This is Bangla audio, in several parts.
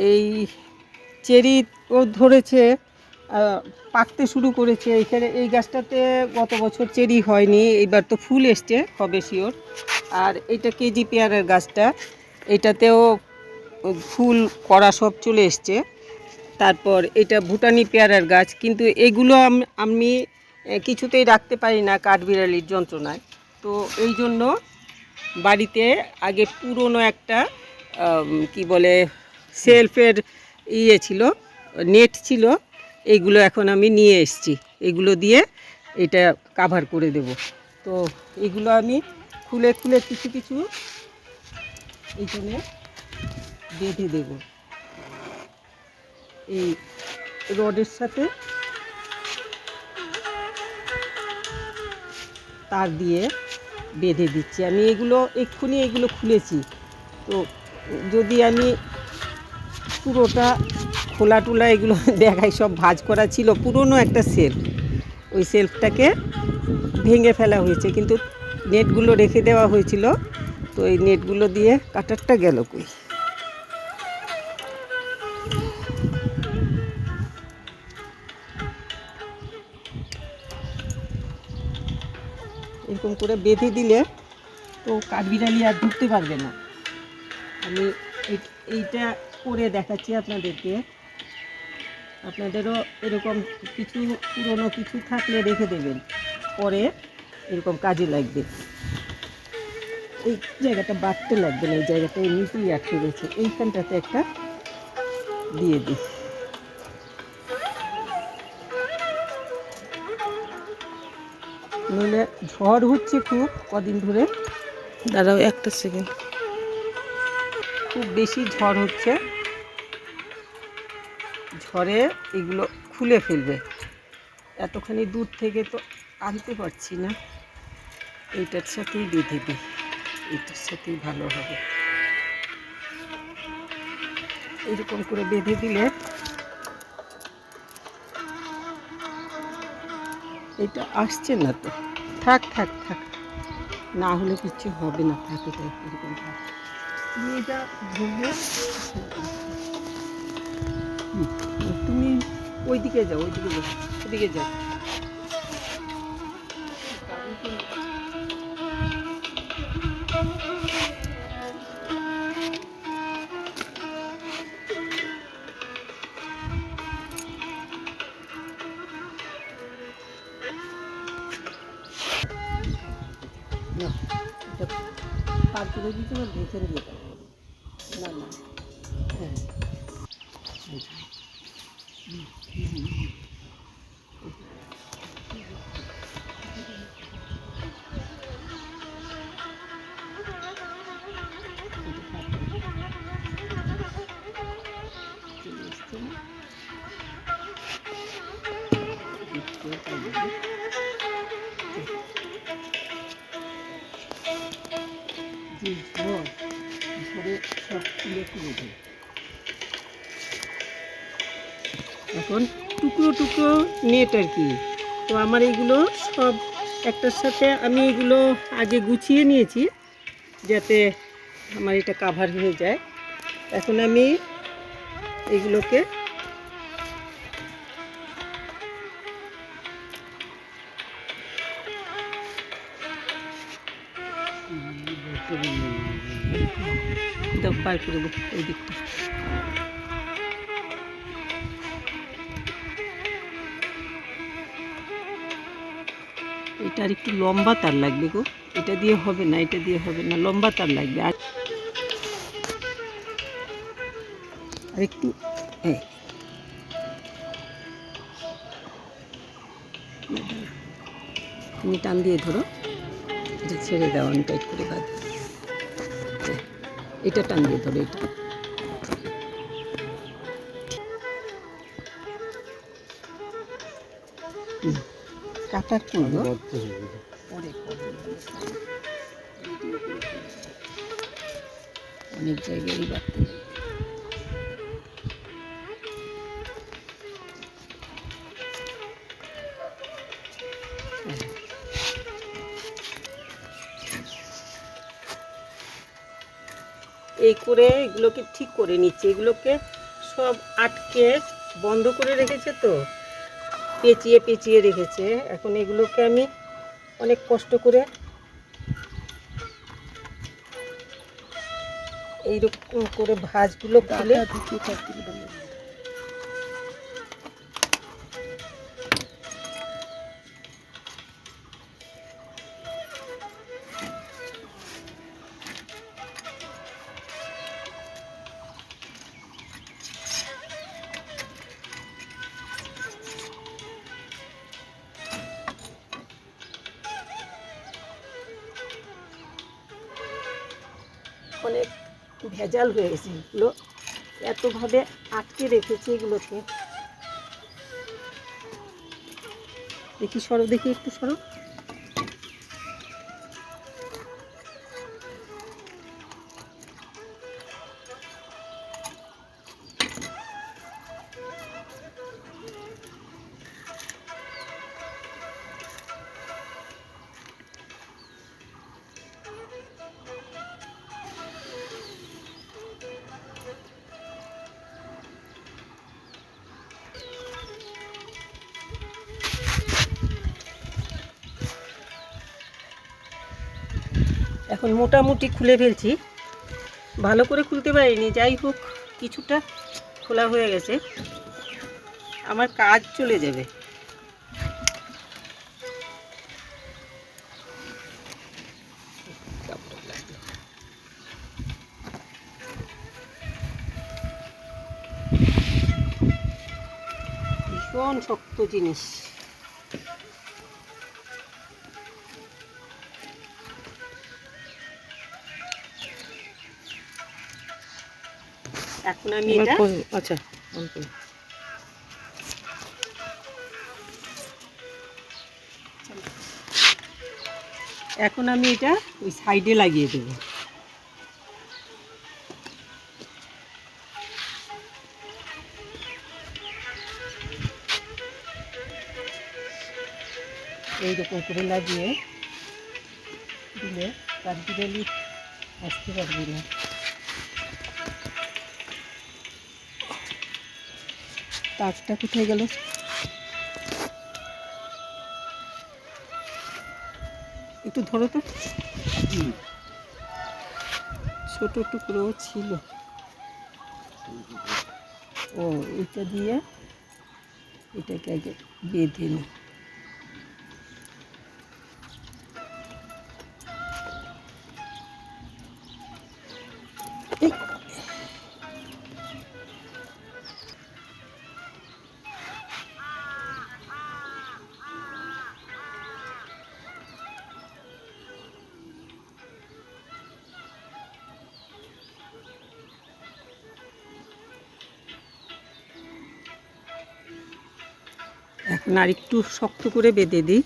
এই চেরিও ধরেছে, পাকতে শুরু করেছে। এইখানে এই গাছটাতে গত বছর চেরি হয়নি, এইবার তো ফুল এসছে, হবে শিওর। আর এটা কেজি পেয়ারার গাছটা, এটাতেও ফুল করা সব চলে এসছে। তারপর এটা ভুটানি পেয়ারার গাছ, কিন্তু এগুলো আমি কিছুতেই রাখতে পারি না কাঠবিড়ালির যন্ত্রণায়। তো এই জন্য বাড়িতে আগে পুরনো একটা কি বলে সেলফের ছিল, নেট ছিল, এইগুলো এখন আমি নিয়ে এসেছি। এগুলো দিয়ে এটা কাভার করে দেব। তো এগুলো আমি খুলে খুলে কিছু কিছু এইখানে বেঁধে দেব, এই রডের সাথে তার দিয়ে বেঁধে দিচ্ছি আমি। এক্ষুনি এগুলো খুলেছি, তো যদি আমি পুরোটা খোলা টোলা এগুলো দেখাই, সব ভাঁজ করা ছিল পুরনো একটা সেলফ, ওই সেলফটাকে ভেঙে ফেলা হয়েছে, কিন্তু নেটগুলো রেখে দেওয়া হয়েছিল। তো এই নেটগুলো দিয়ে কাটারটা গেল কই। এরকম করে বেঁধে দিলে তো কাঠবিড়ালি আর ঢুকতে পারবে না। আমি এইটা করে দেখাচ্ছি আপনাদেরকে। আপনাদেরও এরকম কিছু পুরনো কিছু থাকলে রেখে দেবেন, পরে এরকম কাজে লাগবে। এই জায়গাটা বাড়তে লাগবে না, এই জায়গাটা এমনিতেই আটকে গেছে, এইখানটাতে একটা দিয়ে দিই। নইলে ঝড় হচ্ছে খুব কদিন ধরে। দাঁড়াও একটা সেকেন্ড। খুব বেশি ঝড় হচ্ছে, ঝড়ে এগুলো খুলে ফেলবে। এতখানি দূর থেকে তো আনতে পারছি না, এইটার সাথেই বেঁধে দিই, এইটার সাথেই ভালো হবে। এরকম করে বেঁধে দিলে এটা আসছে না, তো থাক থাক থাক, না হলে কিছু হবে না, থাকে তাই এরকম থাক। তুমি এটা ধরবে, তুমি ওইদিকে যাও, ওইদিকে যাও, ওইদিকে যাও। না, এটা পার করে দিতে হবে, ভেতরে দিয়ে দেবো। না না, হ্যাঁ, যে ঝড়ে সব তুলে তুলে দেয়। এখন টুকরো টুকরো নেট আর কি। তো আমার এইগুলো সব একটার সাথে আমি এগুলো আগে গুছিয়ে নিয়েছি, যাতে আমার এটা কাভার হয়ে যায়। এখন আমি এগুলোকে পার করে দেবো ওই দিকটা। এটা আর একটু লম্বা তার লাগবে গো, এটা দিয়ে হবে না, এটা দিয়ে হবে না, লম্বা তার লাগবে। আর একটু তুমি টান দিয়ে ধরো, এটা ছেড়ে দাও, আমি টাইট করে বাঁধি। এটা টান দিয়ে ধরো, এটা কাটার করবো, অনেক জায়গায় বাড়তে। এই করে এগুলোকে ঠিক করে নিচ্ছি, এগুলোকে সব আটকে বন্ধ করে রেখেছে, তো পেঁচিয়ে পেঁচিয়ে রেখেছে। এখন এগুলোকে আমি অনেক কষ্ট করে এইরকম করে ভাঁজগুলো খুলে অনেক ভেজাল হয়ে গেছে। এগুলো এতভাবে আটকে রেখেছে এগুলোকে। দেখি সরো, দেখি একটু সরো। এখন মোটামুটি খুলে ফেলছি, ভালো করে খুলতে পারিনি, যাই হোক কিছুটা খোলা হয়ে গেছে। আমার কাজ চলে যাবে। ভীষণ শক্ত জিনিস। এখন আমি এটা আচ্ছা এখন আমি এটা ওই সাইডে লাগিয়ে দেবো। এইরকম করে লাগিয়ে দিলে তার বিড়ালি আসতে পারবে না। তারটা কোথায় গেল? একটু ধরো তো। ছোট টুকরো ছিল। ও, এটা দিয়ে এটাকে আগে বেঁধে নি। এখন আর একটু শক্ত করে বেঁধে দিই।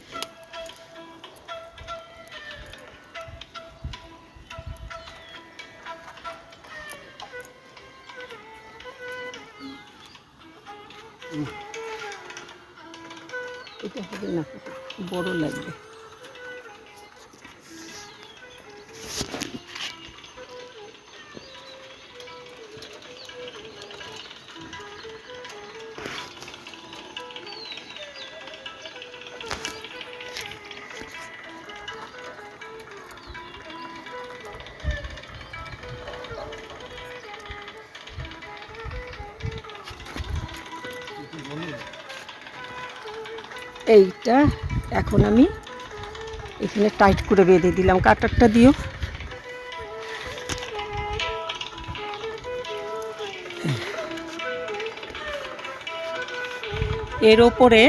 এটা হবে না, বড় লাগবে। এইটা এখন আমি এখানে টাইট করে বেঁধে দিলাম। কাটারটা দিও। এর ওপরে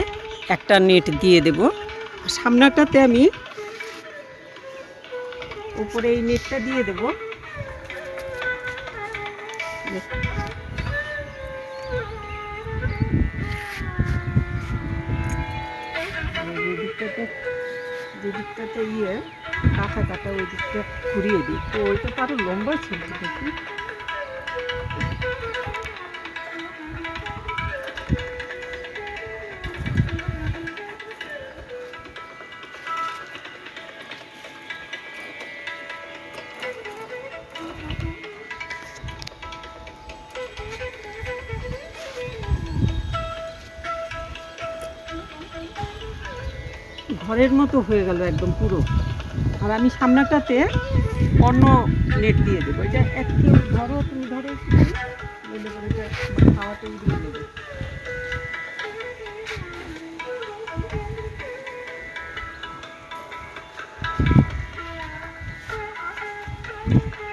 একটা নেট দিয়ে দেব। সামনাটাতে আমি উপরে এই নেটটা দিয়ে দেব। যে দিকটাতে কাটা কাটা ওই দিকটা ঘুরিয়ে দিই। তো ওইটা তো আরো লম্বা ছিল দেখি। ঘরের মতো হয়ে গেল একদম পুরো। আর আমি সামনেটাতে অন্য নেট দিয়ে দেবো। এটা একটু ধরো, তুমি ধরো একটু, নইলে পরে এটা খাওয়াতে উড়িয়ে নেবে।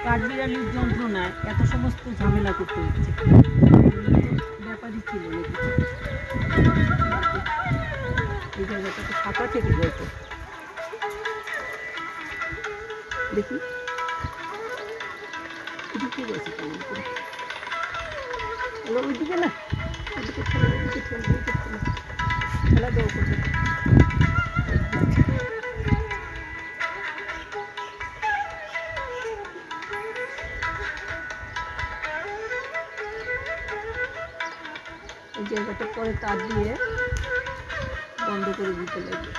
কাঠবিড়ালির যন্ত্রণায় এত সমস্ত ঝামেলা করতে হচ্ছে, ব্যাপারই ছিল নাকি। এই জায়গাটা তো ফাঁকা থেকে যায় তো, দেখি ঢুকে গেছে কেমন করে। ওইদিকে না, ওইদিকে ঠেলা, ওইদিকে ঠেলা, ওইদিকে ঠেলা, ঠেলা দেওয়া করবে। এই জায়গাটা পরে তার দিয়ে বন্ধ করে দিতে লাগবে।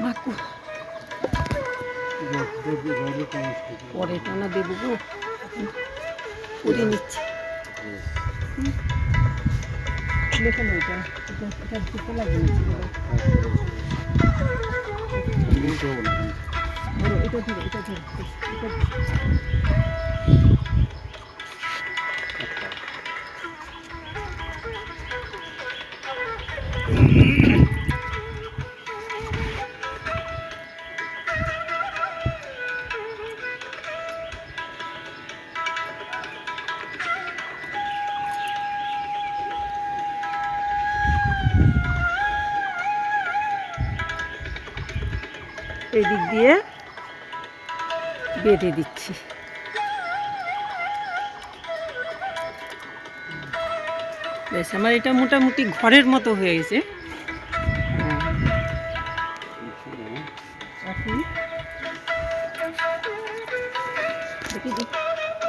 বাকু পরে টানা দেবো গো, করে নিচ্ছি। দেখো না, এটা এটা দিতে লাগে না, ধরো এটা ধরো, এটা ধরো, এটা এই দিক দিয়ে বেঁধে দিচ্ছি। বেশ, আমার এটা মোটামুটি ঘরের মতো হয়ে গেছে।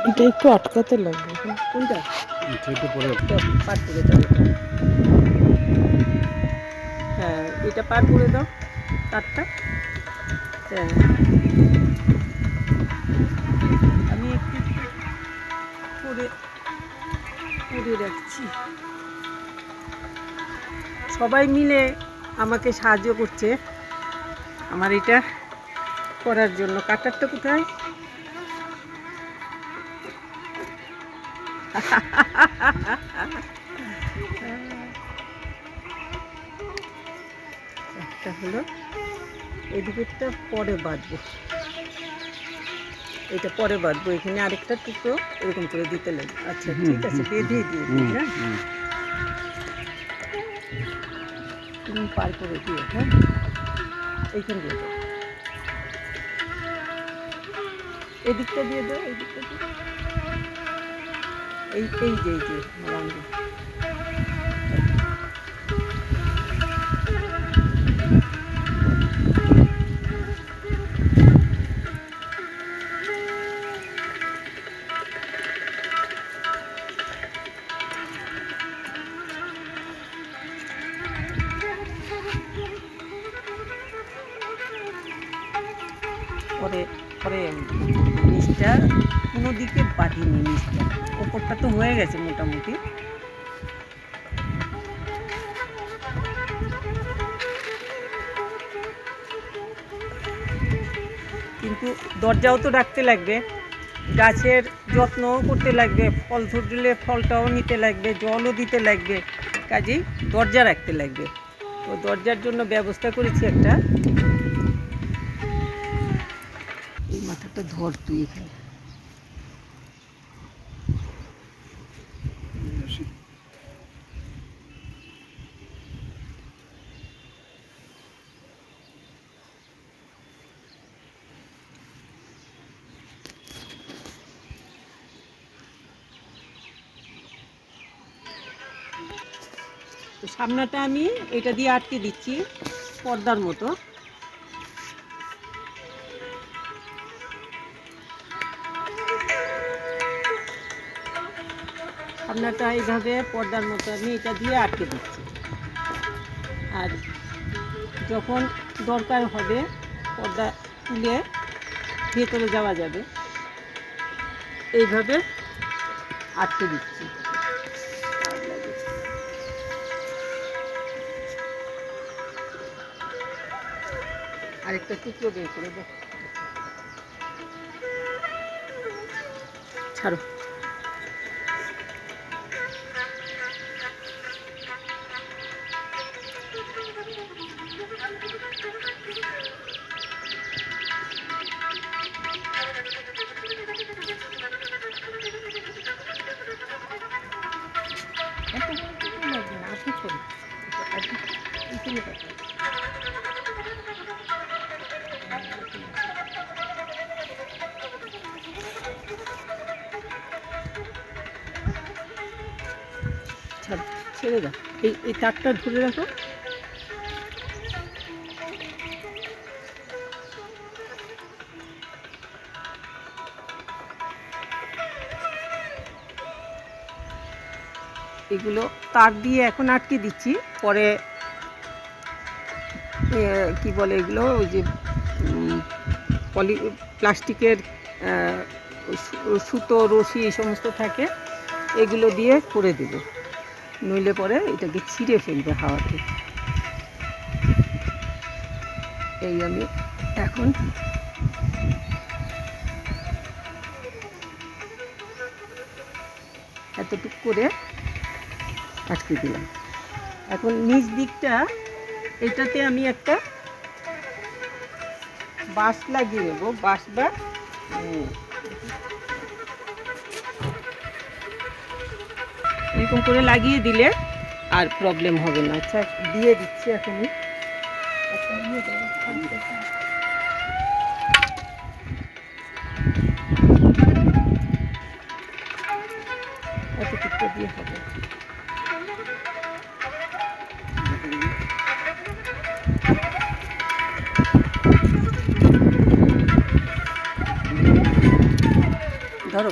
এটা একটু আটকাতে লাগবে। কোনটা? পার করে দাও এটা। হ্যাঁ, এটা পার করে দাও তারটা। হ্যাঁ, আমি একটু করে করে রাখছি। সবাই মিলে আমাকে সাহায্য করছে আমার এটা করার জন্য। কাটারটা কোথায়? একটা হলো, এদিকেরটা পরে বাঁধবো, এটা পরে বাঁধবো। এখানে আরেকটা টুকরো এরকম করে দিতে লাগবে। আচ্ছা ঠিক আছে, বেঁধে দিয়ে দিই। হ্যাঁ, তুমি পার করে দিও। হ্যাঁ, এইখান দিয়ে দাও, এদিকটা দিয়ে দাও, এই দিকটা দিয়ে, এই যে রাউন্ড। পরে পরে নিচটা কোনো দিকে বাঁধিনি, নিচটা ওপরটা তো হয়ে গেছে মোটামুটি। কিন্তু দরজাও তো রাখতে লাগবে, গাছের যত্নও করতে লাগবে, ফল ধরলে ফলটাও নিতে লাগবে, জলও দিতে লাগবে, কাজেই দরজা রাখতে লাগবে। তো দরজার জন্য ব্যবস্থা করেছি একটা। এই মাথাটা ধর তুই এখানে। তো সামনাটা আমি এটা দিয়ে আটকে দিচ্ছি পর্দার মতো। সামনাটা এইভাবে পর্দার মতো আমি এটা দিয়ে আটকে দিচ্ছি। আর যখন দরকার হবে পর্দা তুলে ভেতরে যাওয়া যাবে, এইভাবে আটকে দিচ্ছি। আরেকটা টুকরো বের করে দাও, ছাড়ো। ছেড়ে দাও, এই তারটা ধরে রাখো। এগুলো তার দিয়ে এখন আটকে দিচ্ছি, পরে কি বলে এগুলো, ওই যে প্লাস্টিকের সুতো রশি এই সমস্ত থাকে, এগুলো দিয়ে করে দেব, নইলে পরে এটাকে ছিঁড়ে ফেলবে হাওয়াতে। এই আমি এখন এতটুকু করে আটকে দিলাম। এখন নিচ দিকটা এটাতে আমি একটা বাঁশ লাগিয়ে নেব, বাঁশ বা এরকম করে লাগিয়ে দিলে আর প্রবলেম হবে না। আচ্ছা, দিয়ে দিচ্ছি এখনই। এতটুকু দিয়ে হবে। ধরো,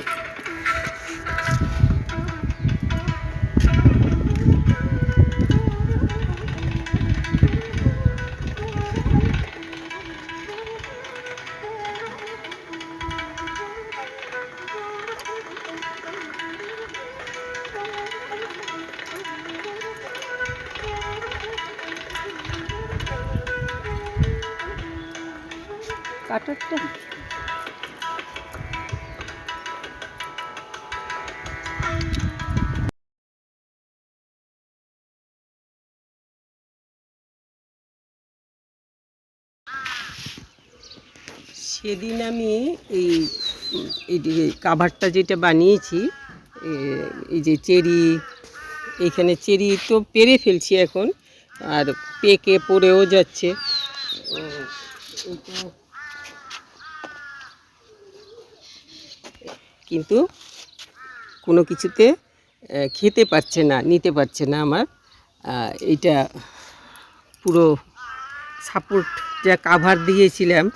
কাটারটা সেদিন আমি এই কাভারটা যেটা বানিয়েছি, এই যে চেরি, এইখানে চেরি তো পেরে ফেলছি এখন, আর পেকে পড়েও যাচ্ছে। কিন্তু কোনো কিছুতে খেতে পারছে না, নিতে পারছে না আমার। এইটা পুরো সাপোর্ট যা কাভার দিয়েছিলাম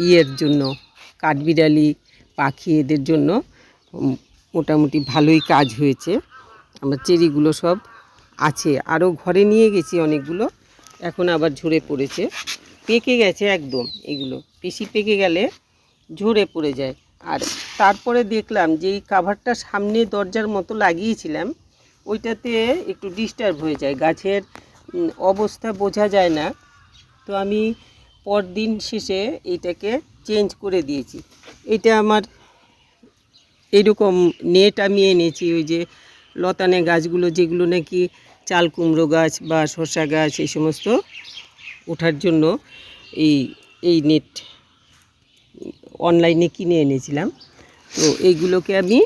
ইয়ের জন্য, কাঠবিড়ালি পাখি এদের জন্য, মোটামুটি ভালোই কাজ হয়েছে। আমার চেরিগুলো সব আছে, আরও ঘরে নিয়ে গেছি অনেকগুলো, এখন আবার ঝরে পড়েছে, পেকে গেছে একদম। এগুলো বেশি পেকে গেলে ঝরে পড়ে যায়। আর তারপরে দেখলাম যে এই কাভারটা সামনে দরজার মতো লাগিয়েছিলাম, ওইটাতে একটু ডিস্টার্ব হয়ে যায়, গাছের অবস্থা বোঝা যায় না। তো আমি পরদিন শেষে এইটাকে চেঞ্জ করে দিয়েছি। এটা আমার এইরকম নেট আমি এনেছি, ওই যে লতানে গাছগুলো যেগুলো নাকি চাল কুমড়ো গাছ বা শসা গাছ এই সমস্ত ওঠার জন্য এই নেট অনলাইনে কিনে এনেছিলাম। তো এইগুলোকে আমি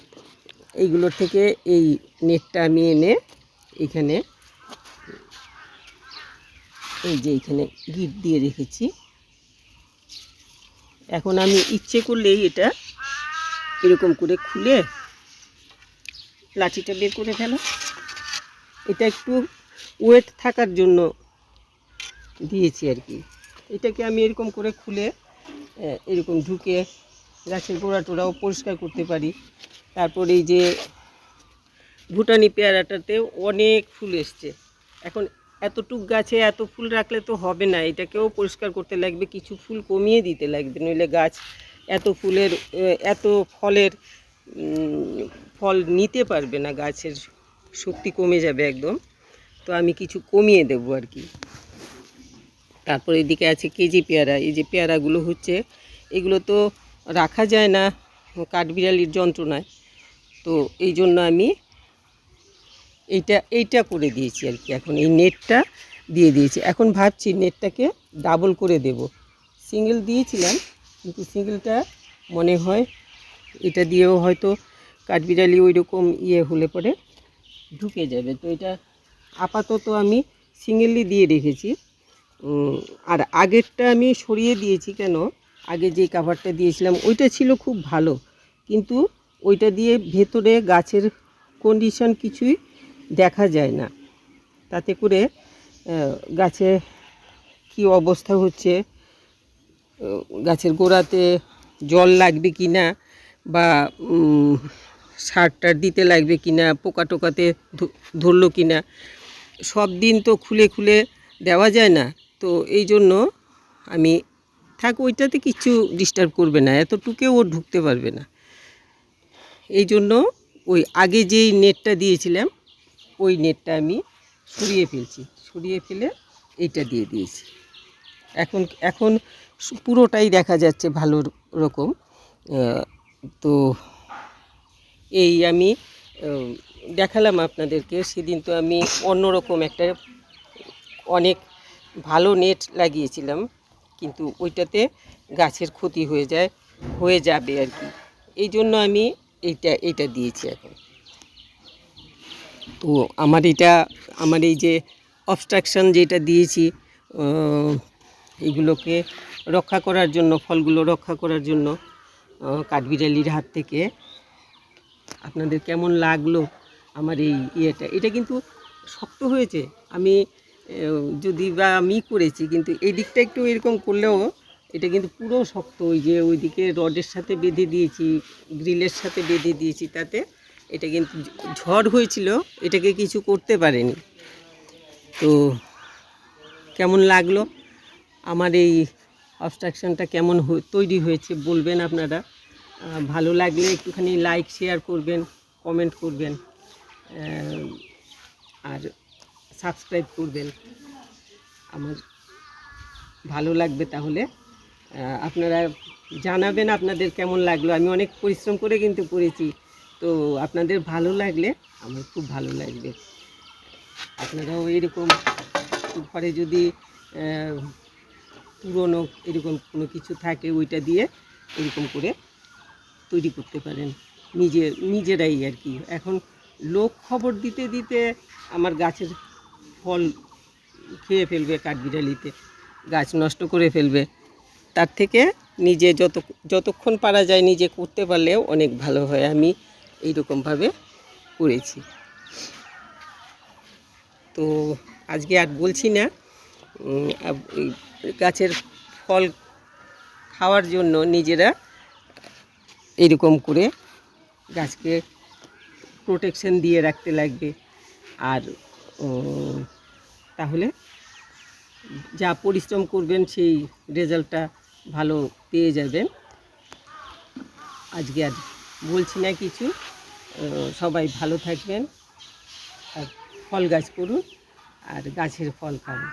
এইগুলোর থেকে এই নেটটা আমি এনে এখানে এই যে এইখানে গিট দিয়ে রেখেছি। এখন আমি ইচ্ছে করলেই এটা এরকম করে খুলে লাঠিটা বের করে ফেলো, এটা একটু ওয়েট থাকার জন্য দিয়েছি আর কি। এটাকে আমি এরকম করে খুলে এরকম ঢুকে গাছের গোড়া টোড়াও পরিষ্কার করতে পারি। তারপর এই যে ভুটানি পেয়ারাটাতে অনেক ফুল এসছে। এখন এতটুক গাছে এত ফুল রাখলে তো হবে না, এটাকেও পরিষ্কার করতে লাগবে, কিছু ফুল কমিয়ে দিতে লাগবে, নইলে গাছ এত ফুলের এত ফলের ফল নিতে পারবে না, গাছের শক্তি কমে যাবে একদম। তো আমি কিছু কমিয়ে দেবো আর কি। তারপর এদিকে আছে কেজি পেয়ারা। এই যে পেয়ারাগুলো হচ্ছে, এগুলো তো রাখা যায় না কাঠবিড়ালির যন্ত্রণায়, তো এই জন্য আমি এইটা করে দিয়েছি আর কি। এখন এই নেটটা দিয়ে দিয়েছি। এখন ভাবছি নেটটাকে ডাবল করে দেব। সিঙ্গেল দিয়েছিলাম, কিন্তু সিঙ্গেলটা মনে হয় এটা দিয়েও হয়তো কাঠবিড়ালি ওই রকম হলে পরে ঢুকে যাবে। তো এটা আপাতত আমি সিঙ্গেলই দিয়ে রেখেছি। আর আগেরটা আমি সরিয়ে দিয়েছি কেন, আগে যে কাভারটা দিয়েছিলাম ওইটা ছিল খুব ভালো, কিন্তু ওইটা দিয়ে ভেতরে গাছের কন্ডিশন কিছুই দেখা যায় না। তাতে করে গাছে কি অবস্থা হচ্ছে, গাছের গোড়াতে জল লাগবে কি না, বা সার টার দিতে লাগবে কি না, পোকা টোকাতে ধরলো কি না, সব দিন তো খুলে খুলে দেওয়া যায় না। তো এই জন্য আমি ওইটাতে কিছু ডিস্টার্ব করবে না, এতটুকুও ও ঢুকতে পারবে না। এই জন্য ওই আগে যেই নেটটা দিয়েছিলাম ওই নেটটা আমি সরিয়ে ফেলে এইটা দিয়ে দিয়েছি। এখন এখন পুরোটাই দেখা যাচ্ছে ভালো রকম। তো এই আমি দেখালাম আপনাদেরকে। সেদিন তো আমি অন্যরকম একটা অনেক ভালো নেট লাগিয়েছিলাম, কিন্তু ওইটাতে গাছের ক্ষতি হয়ে যাবে আর কি। এই জন্য আমি এইটা দিয়েছি এখন। তো আমার এই যে অবস্ট্রাকশন যেটা দিয়েছি এগুলোকে রক্ষা করার জন্য, ফলগুলো রক্ষা করার জন্য কাঠবিড়ালির হাত থেকে। আপনাদের কেমন লাগলো আমার এই এটা কিন্তু শক্ত হয়েছে। আমি যদি বা আমি করেছি, কিন্তু এই দিকটা একটু এরকম করলেও এটা কিন্তু পুরো শক্ত। ওই যে ওইদিকে রডের সাথে বেঁধে দিয়েছি, গ্রিলের সাথে বেঁধে দিয়েছি, তাতে এটা কিন্তু ঝড় হয়েছিল, এটাকে কিছু করতে পারেনি। তো কেমন লাগলো আমার এই অবস্ট্রাকশনটা, কেমন তৈরি হয়েছে বলবেন আপনারা। ভালো লাগলে একটুখানি লাইক শেয়ার করবেন, কমেন্ট করবেন, আর সাবস্ক্রাইব করবেন। আমার ভালো লাগবে। তাহলে আপনারা জানাবেন আপনাদের কেমন লাগলো। আমি অনেক পরিশ্রম করে কিন্তু করেছি, তো আপনাদের ভালো লাগলে আমার খুব ভালো লাগবে। আপনারাও এরকম ঘরে যদি পুরনো এরকম কোনো কিছু থাকে, ওইটা দিয়ে এরকম করে তৈরি করতে পারেন নিজেরাই আর কি। এখন লোক খবর দিতে দিতে আমার গাছের ফল খেয়ে ফেলবে কাঠবিড়ালিতে, গাছ নষ্ট করে ফেলবে। তার থেকে নিজে যতক্ষণ পারা যায় নিজে করতে পারলেও অনেক ভালো হয়। আমি এইরকমভাবে করেছি। তো আজকে আর বলছি না, গাছের ফল খাওয়ার জন্য নিজেরা এরকম করে গাছকে প্রোটেকশন দিয়ে রাখতে লাগবে। আর তাহলে যা পরিশ্রম করবেন সেই রেজাল্টটা ভালো পেয়ে যাবেন। আজকে আর বলছি না কিছু। সবাই ভালো থাকবেন, আর ফল গাছ করুন আর গাছের ফল খাবেন।